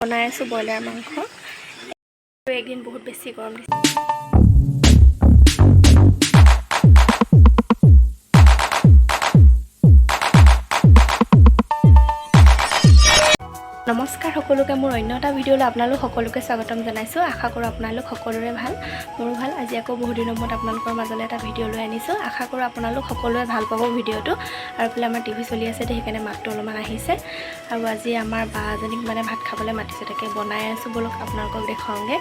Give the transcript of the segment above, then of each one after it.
বনাই আছো ব্ৰইলাৰ মাংস। একদিন বহুত বেছি গৰম দিছে। নমস্কাৰ সকলোকে, মোৰ অন্য এটা ভিডিঅ'লৈ আপোনালোক সকলোকে স্বাগতম জনাইছোঁ। আশা কৰোঁ আপোনালোক সকলোৰে ভাল, মোৰো ভাল। আজি আকৌ বহুত দিনৰ মূৰত আপোনালোকৰ মাজলৈ এটা ভিডিঅ' লৈ আনিছোঁ। আশা কৰোঁ আপোনালোক সকলোৱে ভাল পাব ভিডিঅ'টো। আৰু এইফালে আমাৰ টিভি চলি আছে, সেইকাৰণে মাতটো অলপমান আহিছে। আৰু আজি আমাৰ বা এজনীক ভাত খাবলৈ মাতিছে, তাকে বনাই আছোঁ। বলক আপোনালোকক দেখুৱাওঁগৈ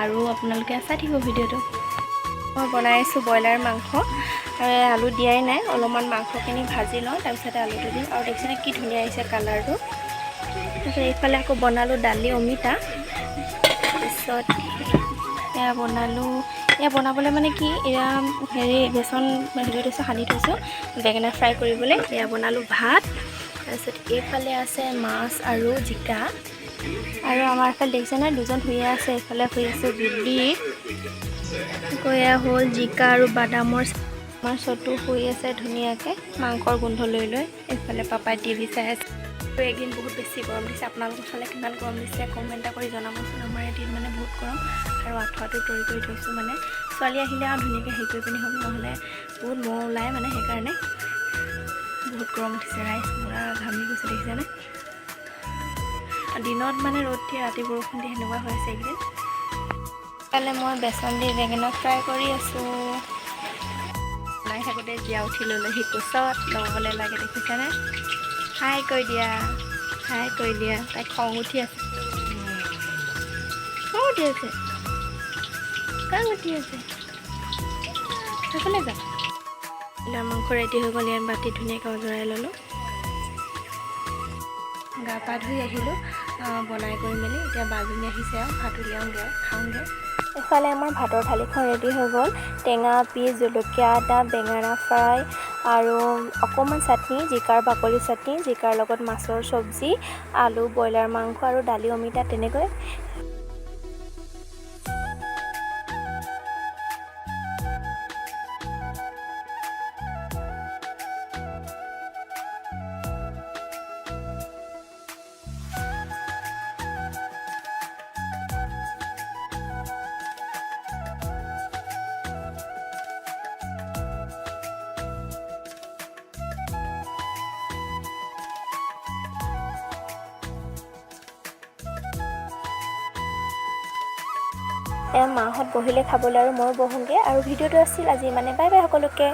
আৰু আপোনালোকে চাই থাকিব ভিডিঅ'টো। মই বনাই আছোঁ ব্ৰইলাৰ মাংস, আৰু আলু দিয়াই নাই। অলপমান মাংসখিনি ভাজি লওঁ, তাৰপিছতে আলুটো দিম। আৰু দেখিছেনে কি ধুনীয়া আহিছে কালাৰটো। তাৰপিছত এইফালে আকৌ বনালোঁ দালি অমিতা। তাৰপিছত এয়া বনালোঁ, এয়া বনাবলৈ কি এয়া বেচন থৈছোঁ, সানি থৈছোঁ বেঙেনা ফ্ৰাই কৰিবলৈ। এয়া বনালোঁ ভাত। তাৰপিছত এইফালে আছে মাছ আৰু জিকা। আৰু আমাৰ এইফালে দেখিছেনে দুজন শুয়ে আছে, এইফালে শুই আছে জুলি। আকৌ এয়া হ'ল জিকা আৰু বাদামৰ আমাৰ চটু শুই আছে ধুনীয়াকৈ মাংসৰ গোন্ধ লৈ লৈ। এইফালে পাপাই টিভি চাই আছে। এইদিন বহুত বেছি গৰম দিছে। আপোনালোকৰ ফালে কিমান গৰম দিছে কমেণ্ট এটা কৰি জনাবচোন। আমাৰ এদিন বহুত গৰম, আৰু আঁঠুৱাটো তৰি কৰি থৈছোঁ। ছোৱালী আহিলে আৰু ধুনীয়াকৈ হেৰি কৰি পিনি হ'ব, নহ'লে বহুত মহ ওলায় সেইকাৰণে। বহুত গৰম উঠিছে ৰাইজ, পুৰা ঘামি গৈছে দেখিছেনে। দিনত ৰ'দ দিয়ে, ৰাতি বৰষুণ দিয়ে, সেনেকুৱা হৈ আছে এইকেইদিন। কাইলৈ মই বেচন দি বেঙেনা ফ্ৰাই কৰি আছোঁ। বনাই থাকোঁতে জীয়া উঠি ল'লেহি কোচত ল'বলৈ লাগে দেখিছেনে। হাই কৈ দিয়া, হাই কৈ দিয়া। তাই খং উঠি আছে, খং উঠি আছে, খং উঠি আছে। সেইফালে যাম। ব্ৰইলাৰ মাংস ৰেডি হৈ গ'ল। ইয়াত বাতি ধুনীয়াকৈ অজৰাই ল'লোঁ। গা পা ধুই আহিলোঁ বনাই কৰি মেলি। এতিয়া বাজনী আহিছে আৰু ভাত উলিয়াওঁগৈ, খাওঁগৈ। এইফালে আমাৰ ভাতৰ থালিখন ৰেডি হৈ গ'ল। টেঙা, পিচ, জলকীয়া, আদা, বেঙেনা ফ্ৰাই আৰু অকণমান চাটনি, জিকাৰ বাকলি চাটনি, জিকাৰ লগত মাছৰ চব্জি, আলু, ব্ৰইলাৰ মাংস আৰু দালি অমিতা তেনেকৈ। মাহঁত বহিলে খাবলৈ, আৰু ময়ো বহোঁগৈ। আৰু ভিডিঅ'টো আছিল আজি বাই বাই সকলোকে।